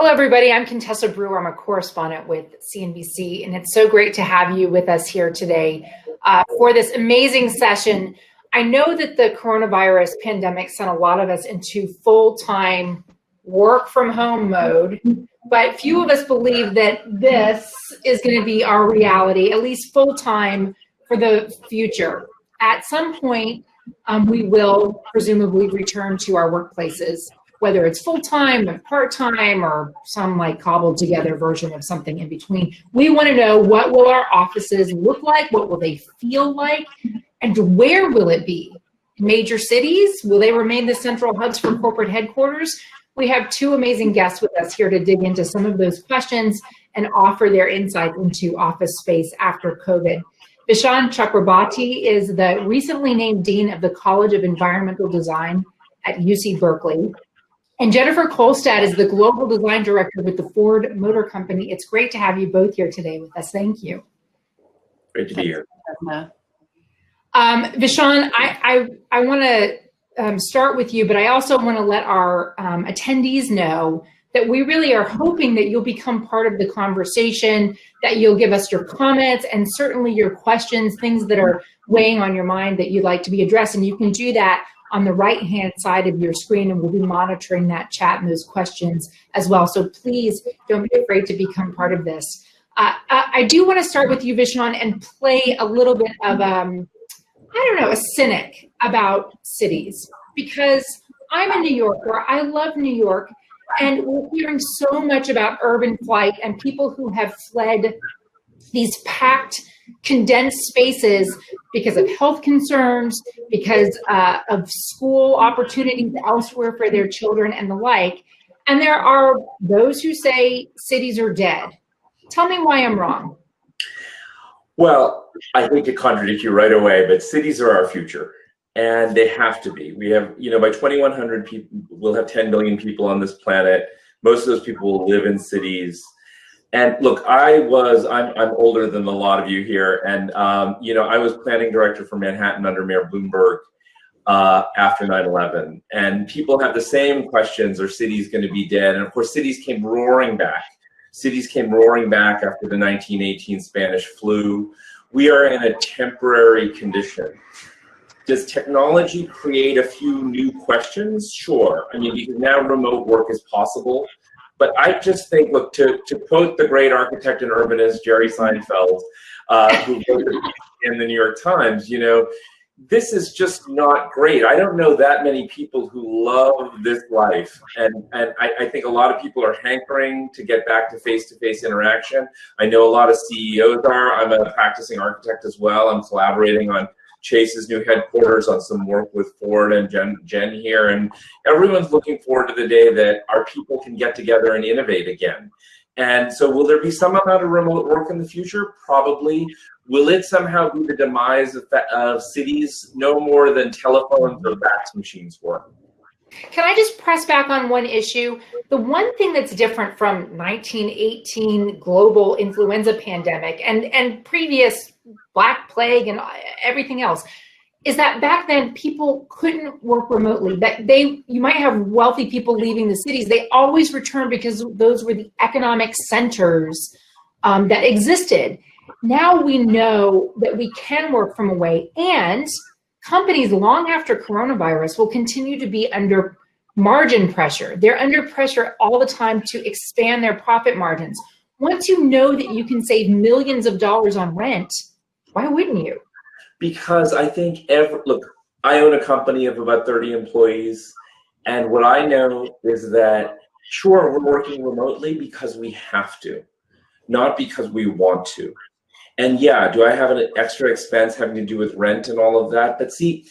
Hello, everybody. I'm Contessa Brewer. I'm a correspondent with CNBC, and it's so great to have you with us here today for this amazing session. I know that the coronavirus pandemic sent a lot of us into full-time work from home mode, but few of us believe that this is going to be our reality, at least full-time for the future. At some point, we will presumably return to our workplaces, whether it's full-time or part-time or some like cobbled together version of something in between. We want to know, what will our offices look like? What will they feel like? And where will it be? Major cities? Will they remain the central hubs for corporate headquarters? We have two amazing guests with us here to dig into some of those questions and offer their insight into office space after COVID. Vishaan Chakrabarti is the recently named Dean of the College of Environmental Design at UC Berkeley. And Jennifer Kolstad is the Global Design Director with the Ford Motor Company. It's great to have you both here today with us. Thank you. Great to be here. Vishaan, I want to start with you, but I also want to let our attendees know that we really are hoping that you'll become part of the conversation, that you'll give us your comments and certainly your questions, things that are weighing on your mind that you'd like to be addressed. And you can do that on the right-hand side of your screen, and we'll be monitoring that chat and those questions as well. So please don't be afraid to become part of this. I do want to start with you, Vishaan, and play a little bit of, a cynic about cities, because I'm a New Yorker. I love New York, and we're hearing so much about urban flight and people who have fled these packed, condensed spaces because of health concerns, because of school opportunities elsewhere for their children and the like. And there are those who say cities are dead. Tell me why I'm wrong. Well, I hate to contradict you right away, but cities are our future, and they have to be. We have, by 2100 people, we'll have 10 billion people on this planet. Most of those people will live in cities. And look, I'm older than a lot of you here, and I was planning director for Manhattan under Mayor Bloomberg after 9/11, and people have the same questions: are cities going to be dead? And of course, cities came roaring back. Cities came roaring back after the 1918 Spanish flu. We are in a temporary condition. Does technology create a few new questions? Sure. I mean, because now remote work is possible. But I just think, look, to quote the great architect and urbanist Jerry Seinfeld, who wrote in the New York Times, this is just not great. I don't know that many people who love this life. And I think a lot of people are hankering to get back to face-to-face interaction. I know a lot of CEOs are. I'm a practicing architect as well. I'm collaborating on Chase's new headquarters on some work with Ford and Jen here, and everyone's looking forward to the day that our people can get together and innovate again. And so will there be some amount of remote work in the future? Probably. Will it somehow be the demise of cities? No more than telephones or fax machines were. Can I just press back on one issue? The one thing that's different from 1918 global influenza pandemic and previous Black Plague and everything else is that back then people couldn't work remotely. You might have wealthy people leaving the cities. They always returned because those were the economic centers that existed. Now we know that we can work from away, and companies long after coronavirus will continue to be under margin pressure. They're under pressure all the time to expand their profit margins. Once you know that you can save millions of dollars on rent, why wouldn't you? Because I think, look, I own a company of about 30 employees, and what I know is that, sure, we're working remotely because we have to, not because we want to. And yeah, do I have an extra expense having to do with rent and all of that? But see,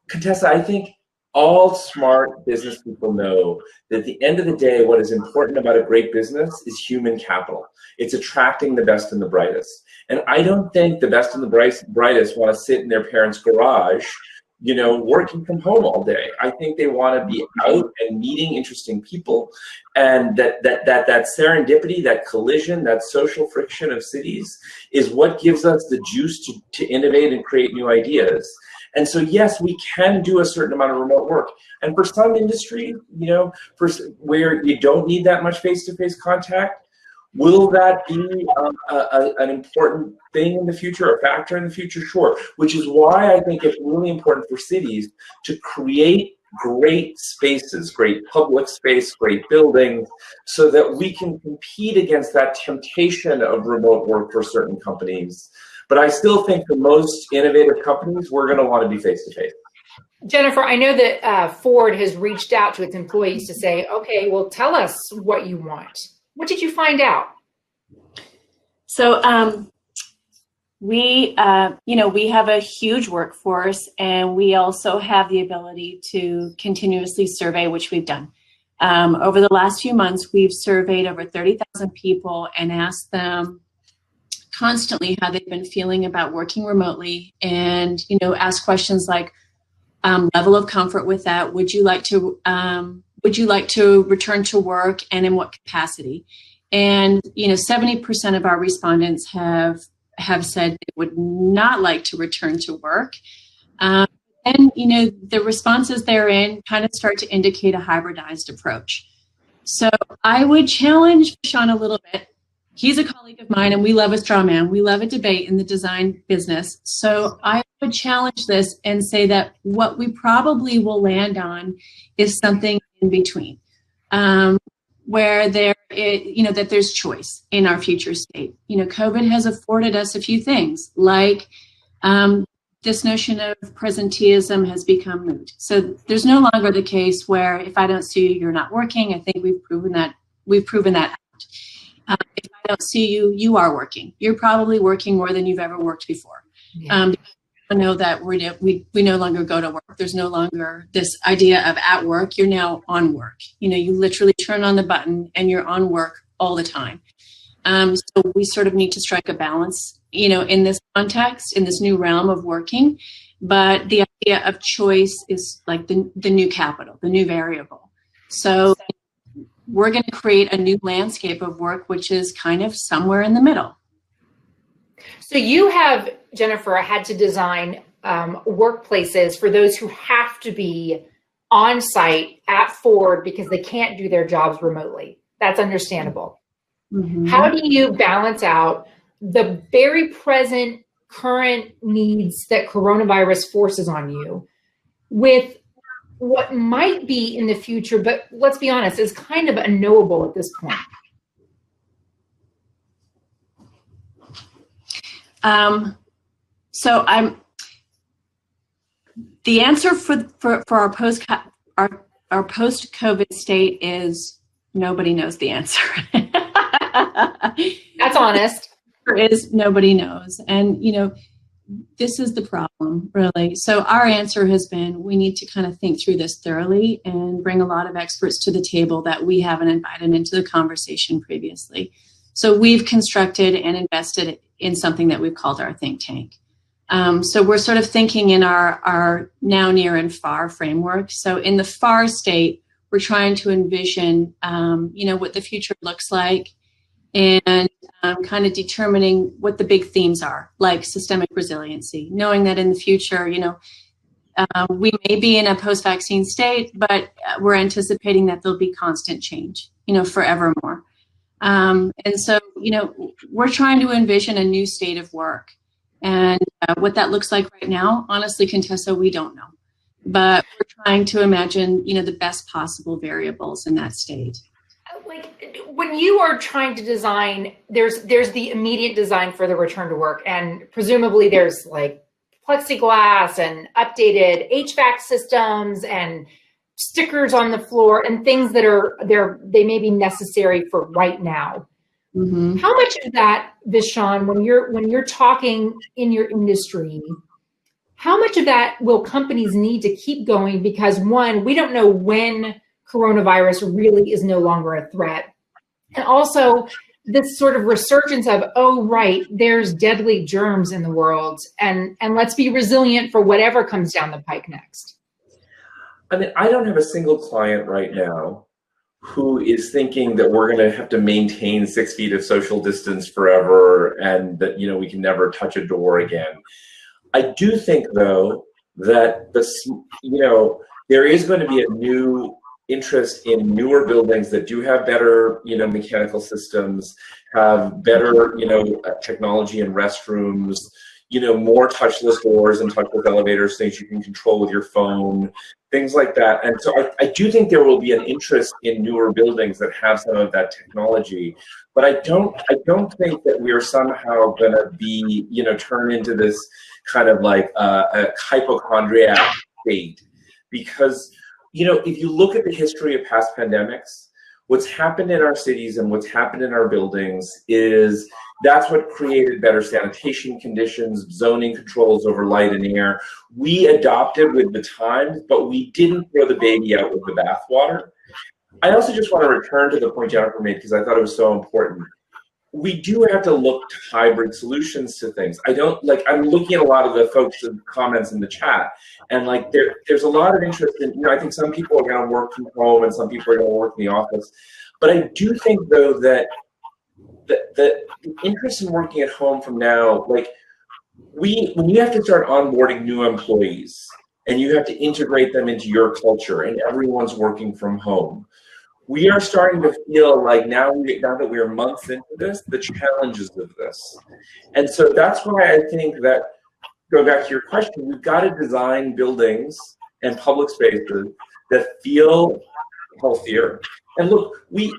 Contessa, I think all smart business people know that at the end of the day, what is important about a great business is human capital. It's attracting the best and the brightest. And I don't think the best and the brightest want to sit in their parents' garage, working from home all day. I think they want to be out and meeting interesting people, and that serendipity, that collision, that social friction of cities is what gives us the juice to innovate and create new ideas. And so, yes, we can do a certain amount of remote work. And for some industry, where you don't need that much face-to-face contact, will that be an important thing in the future, a factor in the future? Sure. Which is why I think it's really important for cities to create great spaces, great public space, great buildings, so that we can compete against that temptation of remote work for certain companies. But I still think the most innovative companies, we're going to want to be face-to-face. Jennifer, I know that Ford has reached out to its employees to say, okay, well, tell us what you want. What did you find out? So we have a huge workforce, and we also have the ability to continuously survey, which we've done. Over the last few months, we've surveyed over 30,000 people and asked them constantly how they've been feeling about working remotely, and ask questions like level of comfort with that. Would you like to return to work, and in what capacity? And 70% of our respondents have said they would not like to return to work. And the responses therein kind of start to indicate a hybridized approach. So I would challenge Vishaan a little bit. He's a colleague of mine, and we love a straw man. We love a debate in the design business. So I would challenge this and say that what we probably will land on is something in between, where that there's choice in our future state. COVID has afforded us a few things, like this notion of presenteeism has become moot. So there's no longer the case where if I don't see you, you're not working. I think we've proven that out. If I don't see you, you are working. You're probably working more than you've ever worked before. Yeah. I know that we no longer go to work. There's no longer this idea of at work. You're now on work. You literally turn on the button and you're on work all the time. So we sort of need to strike a balance, in this context, in this new realm of working. But the idea of choice is like the new capital, the new variable. So we're going to create a new landscape of work, which is kind of somewhere in the middle. So you have, Jennifer, had to design workplaces for those who have to be on site at Ford because they can't do their jobs remotely. That's understandable. Mm-hmm. How do you balance out the very present current needs that coronavirus forces on you with what might be in the future, but let's be honest, is kind of unknowable at this point? The answer for our post-COVID state is nobody knows the answer. That's honest. Nobody knows. And, this is the problem, really. So our answer has been, we need to kind of think through this thoroughly and bring a lot of experts to the table that we haven't invited into the conversation previously. So we've constructed and invested in something that we've called our think tank. So we're sort of thinking in our now, near, and far framework. So in the far state, we're trying to envision, what the future looks like, and kind of determining what the big themes are, like systemic resiliency, knowing that in the future, we may be in a post-vaccine state, but we're anticipating that there'll be constant change, forevermore. And so, we're trying to envision a new state of work. And what that looks like right now, honestly, Contessa, we don't know. But we're trying to imagine, the best possible variables in that state. Like when you are trying to design, there's the immediate design for the return to work, and presumably there's like plexiglass and updated HVAC systems and stickers on the floor and things that they may be necessary for right now. Mm-hmm. How much of that, Vishaan, when you're talking in your industry, how much of that will companies need to keep going? Because one, we don't know when coronavirus really is no longer a threat. And also this sort of resurgence of, oh, right, there's deadly germs in the world, and let's be resilient for whatever comes down the pike next. I mean, I don't have a single client right now who is thinking that we're going to have to maintain 6 feet of social distance forever and that, we can never touch a door again. I do think, though, that there is going to be a new interest in newer buildings that do have better, mechanical systems, have better, technology in restrooms, more touchless doors and touchless elevators, things you can control with your phone, things like that. And so I do think there will be an interest in newer buildings that have some of that technology. But I don't think that we are somehow going to be, turn into this kind of like a hypochondriac state. Because, if you look at the history of past pandemics, what's happened in our cities and what's happened in our buildings is that's what created better sanitation conditions, zoning controls over light and air. We adopted with the times, but we didn't throw the baby out with the bathwater. I also just want to return to the point Jennifer made because I thought it was so important. We do have to look to hybrid solutions to things. I'm looking at a lot of the folks' comments in the chat, and there's a lot of interest in, I think some people are going to work from home and some people are going to work in the office. But I do think, though, that the interest in working at home from now, when you have to start onboarding new employees and you have to integrate them into your culture and everyone's working from home, we are starting to feel like now that we're months into this, the challenges of this. And so that's why I think that, going back to your question, we've got to design buildings and public spaces that feel healthier. And look,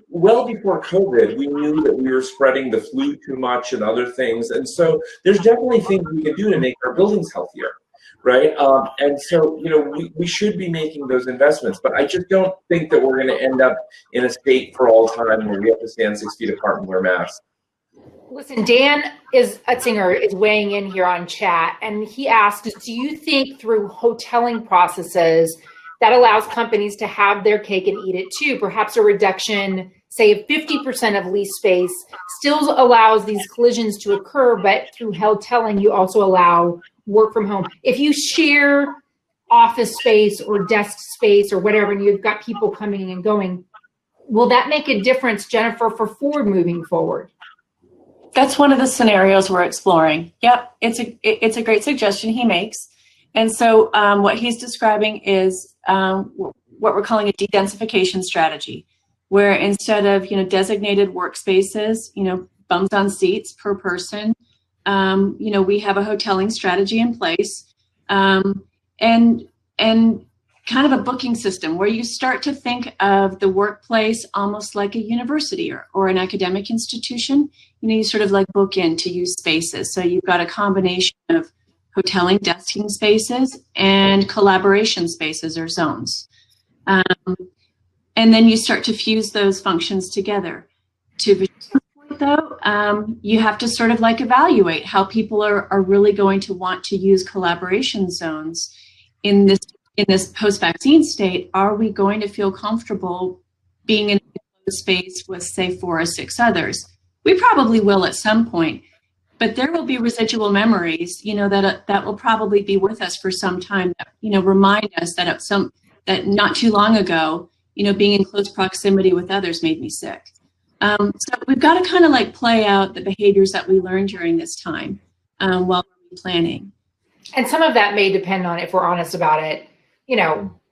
well before COVID, we knew that we were spreading the flu too much and other things. And so there's definitely things we can do to make our buildings healthier, right? And so, we should be making those investments. But I just don't think that we're going to end up in a state for all time where we have to stand 6 feet apart and wear masks. Listen, Dan Utzinger is weighing in here on chat, and he asked, do you think through hoteling processes that allows companies to have their cake and eat it too? Perhaps a reduction, say, of 50% of lease space still allows these collisions to occur, but through hoteling, you also allow work from home. If you share office space or desk space or whatever, and you've got people coming and going, will that make a difference, Jennifer, for Ford moving forward? That's one of the scenarios we're exploring. Yep, it's a great suggestion he makes. And so what he's describing is what we're calling a de-densification strategy, where instead of designated workspaces, bums on seats per person, we have a hoteling strategy in place, and kind of a booking system where you start to think of the workplace almost like a university or an academic institution. You sort of like book in to use spaces. So you've got a combination of hoteling, desking spaces, and collaboration spaces or zones. And then you start to fuse those functions together. To Vishaan's point, though, you have to sort of evaluate how people are really going to want to use collaboration zones in this post-vaccine state. Are we going to feel comfortable being in a space with, say, 4 or 6 others? We probably will at some point. But there will be residual memories, that will probably be with us for some time. That, remind us that not too long ago, being in close proximity with others made me sick. So we've got to kind of play out the behaviors that we learned during this time while we're planning. And some of that may depend on, if we're honest about it,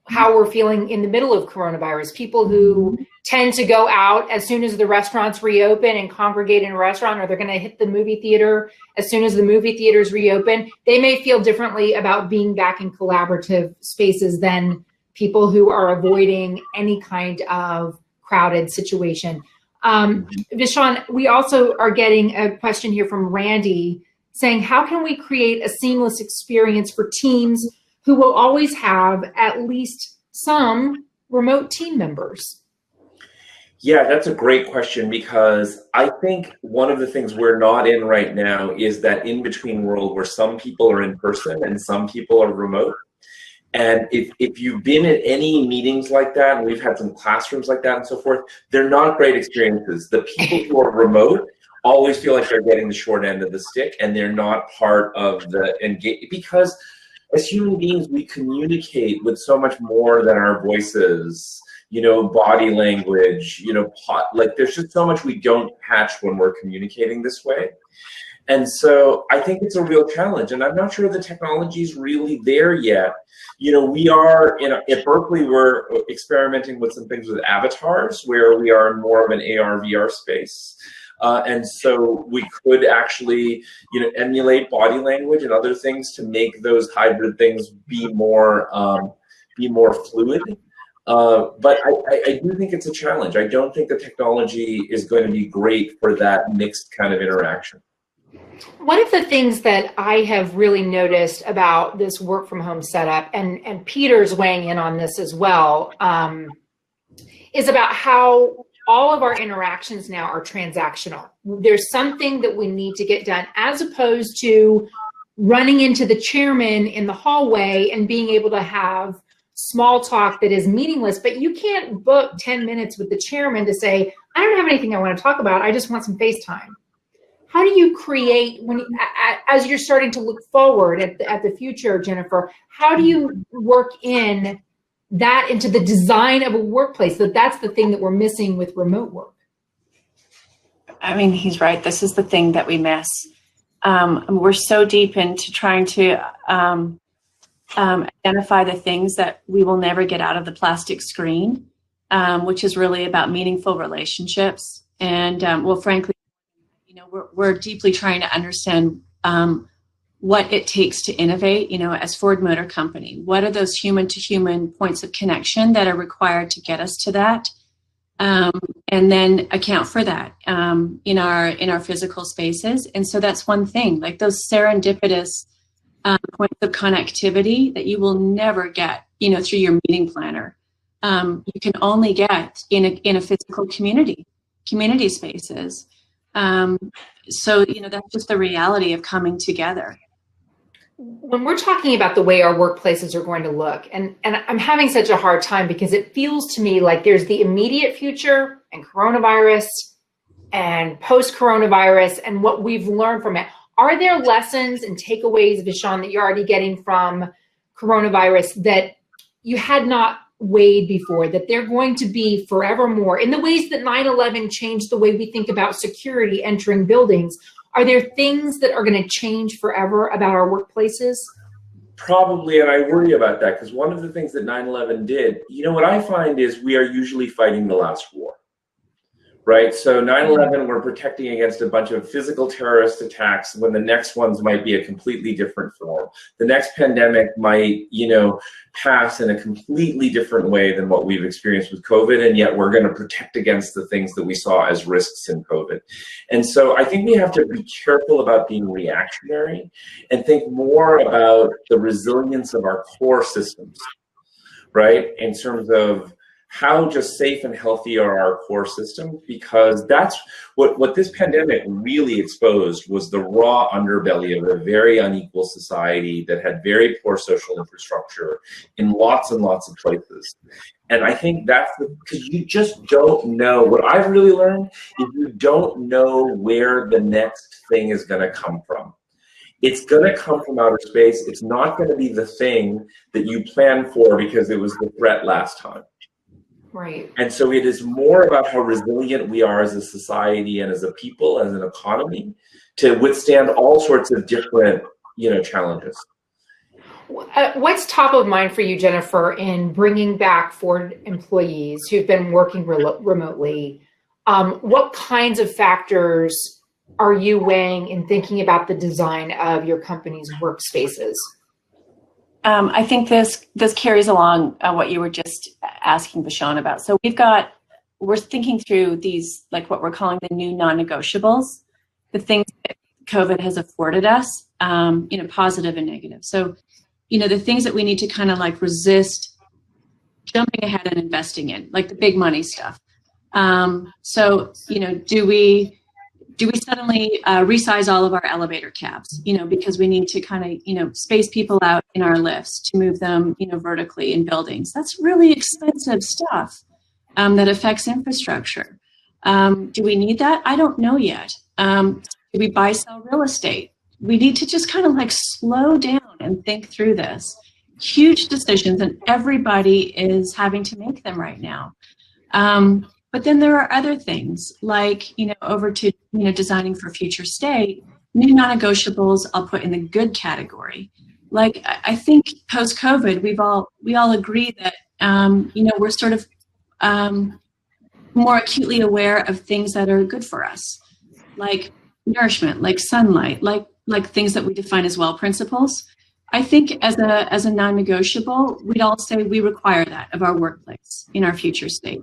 how we're feeling in the middle of coronavirus. People who tend to go out as soon as the restaurants reopen and congregate in a restaurant, or they're going to hit the movie theater as soon as the movie theaters reopen. They may feel differently about being back in collaborative spaces than people who are avoiding any kind of crowded situation. Vishaan, we also are getting a question here from Randy saying, how can we create a seamless experience for teams who will always have at least some remote team members? Yeah, that's a great question, because I think one of the things we're not in right now is that in-between world where some people are in person and some people are remote. And if you've been at any meetings like that, and we've had some classrooms like that and so forth, they're not great experiences. The people who are remote always feel like they're getting the short end of the stick, and they're not part of the engage, because as human beings, we communicate with so much more than our voices, body language, there's just so much we don't catch when we're communicating this way. And so I think it's a real challenge, and I'm not sure the technology is really there yet. We are at Berkeley, we're experimenting with some things with avatars, where we are in more of an AR VR space. And so we could actually, emulate body language and other things to make those hybrid things be more fluid. But I do think it's a challenge. I don't think the technology is going to be great for that mixed kind of interaction. One of the things that I have really noticed about this work from home setup, and Peter's weighing in on this as well, is about how all of our interactions now are transactional. There's something that we need to get done, as opposed to running into the chairman in the hallway and being able to have small talk that is meaningless. But you can't book 10 minutes with the chairman to say, I don't have anything I want to talk about, I just want some FaceTime. How do you create, as you're starting to look forward at the future, Jennifer, how do you work in that into the design of a workplace? That's the thing that we're missing with remote work. I mean, he's right. This is the thing that we miss. We're so deep into trying to identify the things that we will never get out of the plastic screen, which is really about meaningful relationships. And well, frankly, we're deeply trying to understand what it takes to innovate, as Ford Motor Company. What are those human-to-human points of connection that are required to get us to that? And then account for that in our physical spaces. And so that's one thing, like those serendipitous points of connectivity that you will never get, through your meeting planner. You can only get in a physical community spaces. So, that's just the reality of coming together. When we're talking about the way our workplaces are going to look, and I'm having such a hard time because it feels to me like there's the immediate future and coronavirus and post-coronavirus and what we've learned from it. Are there lessons and takeaways, Vishaan, that you're already getting from coronavirus that you had not weighed before, that they're going to be forevermore in the ways that 9/11 changed the way we think about security entering buildings? Are there things that are going to change forever about our workplaces? Probably, and I worry about that, because one of the things that 9/11 did, what I find is we are usually fighting the last war, right? So 9/11, we're protecting against a bunch of physical terrorist attacks when the next ones might be a completely different form. The next pandemic might, pass in a completely different way than what we've experienced with COVID, and yet we're going to protect against the things that we saw as risks in COVID. And so I think we have to be careful about being reactionary and think more about the resilience of our core systems, right? In terms of how just safe and healthy are our core systems, because that's what this pandemic really exposed was the raw underbelly of a very unequal society that had very poor social infrastructure in lots and lots of places. And I think that's because you just don't know. What I've really learned is you don't know where the next thing is going to come from. It's going to come from outer space. It's not going to be the thing that you planned for because it was the threat last time. Right. And so it is more about how resilient we are as a society and as a people, as an economy, to withstand all sorts of different, challenges. What's top of mind for you, Jennifer, in bringing back Ford employees who've been working remotely? What kinds of factors are you weighing in thinking about the design of your company's workspaces? I think this carries along what you were just asking Vishaan about. So we're thinking through these, like what we're calling the new non-negotiables, the things that COVID has afforded us, positive and negative. So, the things that we need to kind of like resist jumping ahead and investing in, like the big money stuff. So, do we suddenly resize all of our elevator cabs, because we need to kind of, space people out in our lifts to move them, vertically in buildings? That's really expensive stuff that affects infrastructure. Do we need that? I don't know yet. Do we buy, sell real estate? We need to just kind of like slow down and think through this. Huge decisions, and everybody is having to make them right now. But then there are other things like, over to, designing for future state, new non-negotiables I'll put in the good category. Like, I think post-COVID, we all agree that, we're sort of more acutely aware of things that are good for us, like nourishment, like sunlight, like things that we define as well principles. I think as a non-negotiable, we'd all say we require that of our workplace in our future state.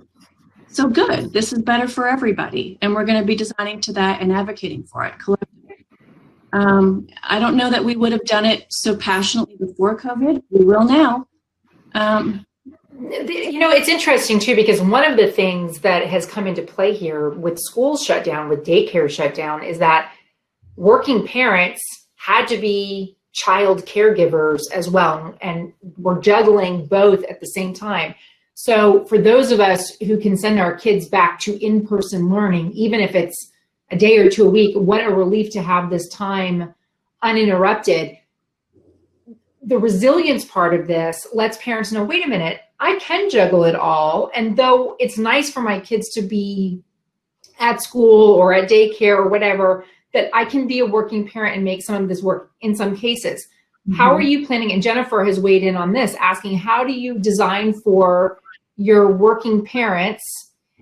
So good, this is better for everybody, and we're going to be designing to that and advocating for it collectively. I don't know that we would have done it so passionately before COVID. We will now. It's interesting too, because one of the things that has come into play here with schools shut down, with daycare shut down, is that working parents had to be child caregivers as well, and we're juggling both at the same time. So for those of us who can send our kids back to in-person learning, even if it's a day or two a week, what a relief to have this time uninterrupted. The resilience part of this lets parents know, wait a minute, I can juggle it all. And though it's nice for my kids to be at school or at daycare or whatever, that I can be a working parent and make some of this work in some cases. Mm-hmm. How are you planning? And Jennifer has weighed in on this, asking, how do you design for your working parents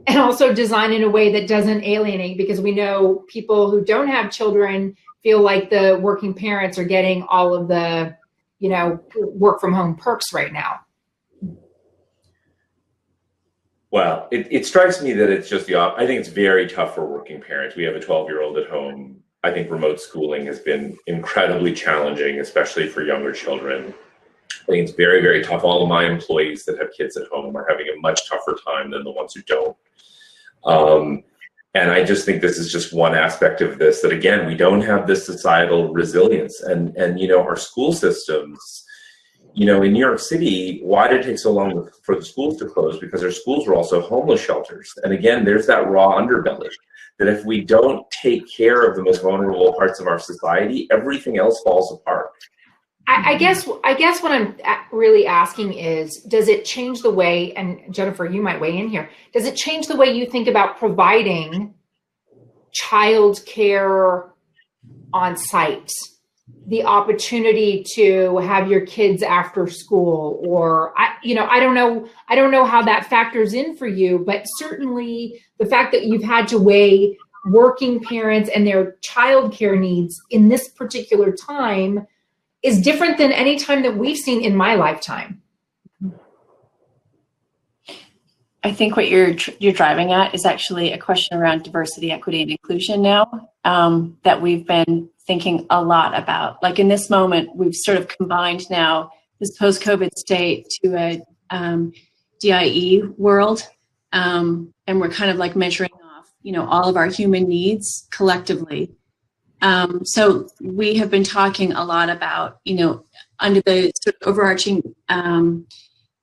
and also design in a way that doesn't alienate? Because we know people who don't have children feel like the working parents are getting all of the, work from home perks right now. Well, it strikes me that it's just I think it's very tough for working parents. We have a 12-year-old at home. I think remote schooling has been incredibly challenging, especially for younger children. I think it's very, very tough. All of my employees that have kids at home are having a much tougher time than the ones who don't. And I just think this is just one aspect of this, that again, we don't have this societal resilience. And our school systems, in New York City, why did it take so long for the schools to close? Because our schools were also homeless shelters. And again, there's that raw underbelly, that if we don't take care of the most vulnerable parts of our society, everything else falls apart. I guess what I'm really asking is, does it change the way, and Jennifer, you might weigh in here, does it change the way you think about providing child care on site? The opportunity to have your kids after school, or I don't know how that factors in for you, but certainly the fact that you've had to weigh working parents and their child care needs in this particular time is different than any time that we've seen in my lifetime. I think what you're driving at is actually a question around diversity, equity, and inclusion now, that we've been thinking a lot about. Like in this moment, we've sort of combined now this post-COVID state to a DIE world, and we're kind of like measuring off, all of our human needs collectively. So we have been talking a lot about, under the sort of overarching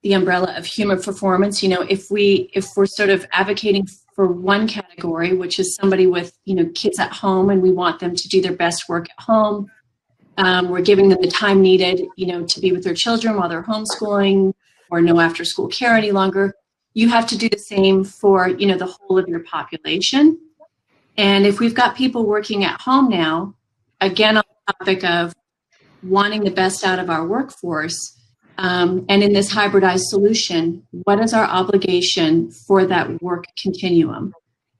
the umbrella of human performance, if we're sort of advocating for one category, which is somebody with, kids at home, and we want them to do their best work at home. We're giving them the time needed, to be with their children while they're homeschooling, or no after school care any longer. You have to do the same for, the whole of your population. And if we've got people working at home now, again, on the topic of wanting the best out of our workforce, and in this hybridized solution, what is our obligation for that work continuum?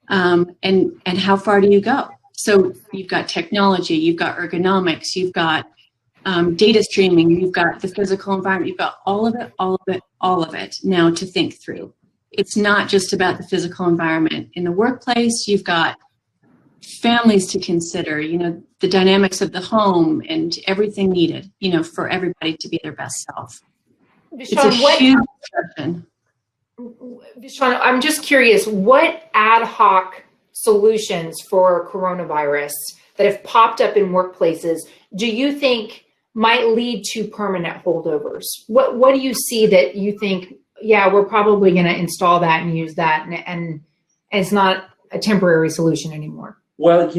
And how far do you go? So you've got technology, you've got ergonomics, you've got data streaming, you've got the physical environment, you've got all of it now to think through. It's not just about the physical environment. In the workplace, you've got families to consider, the dynamics of the home and everything needed, for everybody to be their best self. Vishaan, Vishaan, I'm just curious, what ad hoc solutions for coronavirus that have popped up in workplaces do you think might lead to permanent holdovers? What do you see that you think, yeah, we're probably going to install that and use that, and it's not a temporary solution anymore? Well,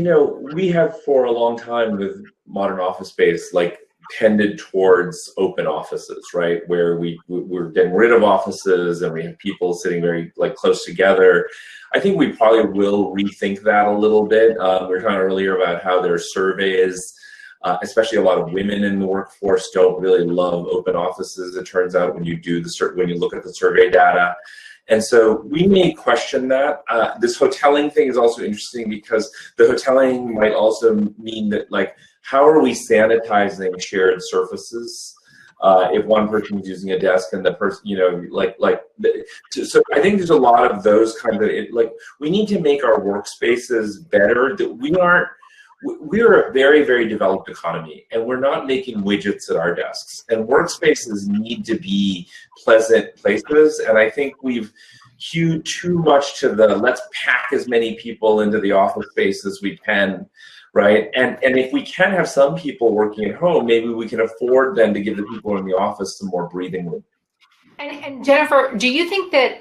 we have for a long time with modern office space, like tended towards open offices, right? Where we're getting rid of offices and we have people sitting very like close together. I think we probably will rethink that a little bit. We were talking earlier about how there are surveys, especially a lot of women in the workforce don't really love open offices. It turns out when you look at the survey data. And so we may question that. This hoteling thing is also interesting because the hoteling might also mean that, like, how are we sanitizing shared surfaces if one person is using a desk and the person, so I think there's a lot of those kinds of, we need to make our workspaces better. That we're a very, very developed economy, and we're not making widgets at our desks. And workspaces need to be pleasant places. And I think we've hewed too much to the let's pack as many people into the office space as we can, right? And if we can have some people working at home, maybe we can afford then to give the people in the office some more breathing room. And Jennifer, do you think that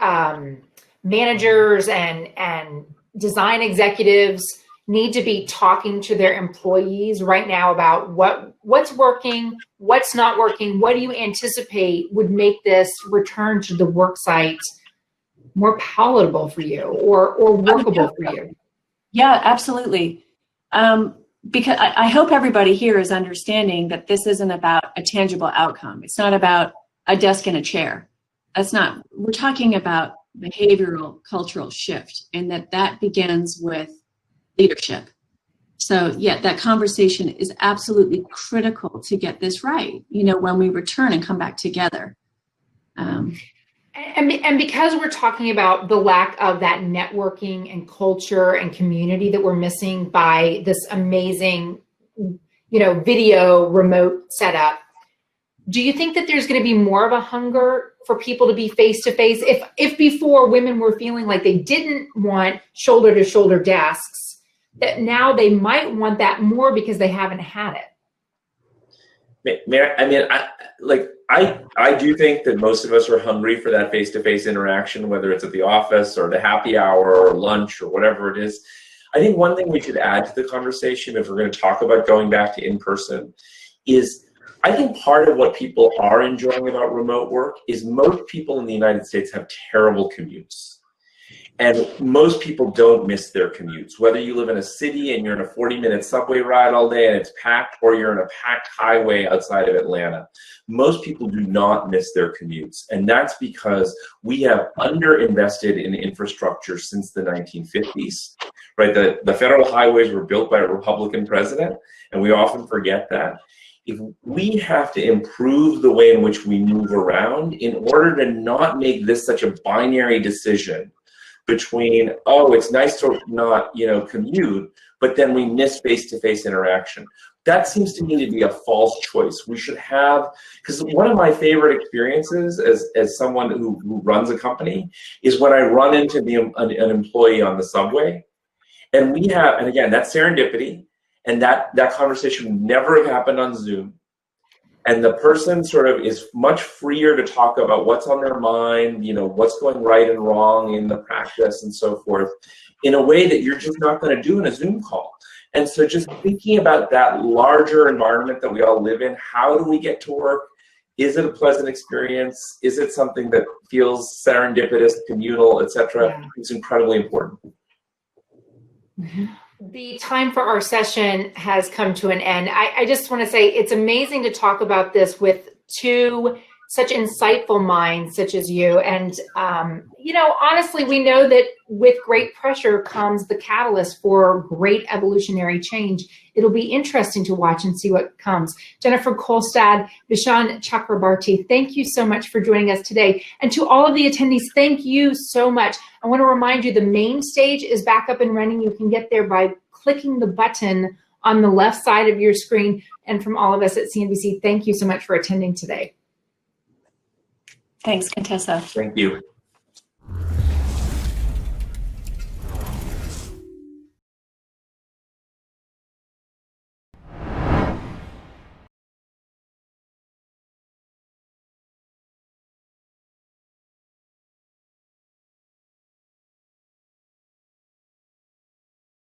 managers and design executives need to be talking to their employees right now about what's working, what's not working? What do you anticipate would make this return to the work site more palatable for you or workable for you? Yeah, absolutely. Because I hope everybody here is understanding that this isn't about a tangible outcome. It's not about a desk and a chair. We're talking about behavioral cultural shift, and that begins with leadership. So yeah, that conversation is absolutely critical to get this right, when we return and come back together. And because we're talking about the lack of that networking and culture and community that we're missing by this amazing, video remote setup, do you think that there's going to be more of a hunger for people to be face-to-face? If before women were feeling like they didn't want shoulder-to-shoulder desks, that now they might want that more because they haven't had it? I do think that most of us are hungry for that face-to-face interaction, whether it's at the office or the happy hour or lunch or whatever it is. I think one thing we should add to the conversation, if we're going to talk about going back to in-person, is I think part of what people are enjoying about remote work is most people in the United States have terrible commutes. And most people don't miss their commutes. Whether you live in a city and you're in a 40-minute subway ride all day and it's packed, or you're in a packed highway outside of Atlanta, most people do not miss their commutes. And that's because we have underinvested in infrastructure since the 1950s, right? The federal highways were built by a Republican president, and we often forget that. If we have to improve the way in which we move around in order to not make this such a binary decision between, it's nice to not, commute, but then we miss face-to-face interaction. That seems to me to be a false choice. We should have, because one of my favorite experiences as someone who runs a company is when I run into an employee on the subway, and again, that's serendipity, and that conversation would never have happened on Zoom. And the person sort of is much freer to talk about what's on their mind, what's going right and wrong in the practice and so forth, in a way that you're just not going to do in a Zoom call. And so just thinking about that larger environment that we all live in, how do we get to work? Is it a pleasant experience? Is it something that feels serendipitous, communal, etc.? Yeah. It's incredibly important. Mm-hmm. The time for our session has come to an end. I just want to say it's amazing to talk about this with two such insightful minds such as you. And, honestly, we know that with great pressure comes the catalyst for great evolutionary change. It'll be interesting to watch and see what comes. Jennifer Kolstad, Vishaan Chakrabarti, thank you so much for joining us today. And to all of the attendees, thank you so much. I want to remind you the main stage is back up and running. You can get there by clicking the button on the left side of your screen. And from all of us at CNBC, thank you so much for attending today. Thanks, Contessa. Thank you.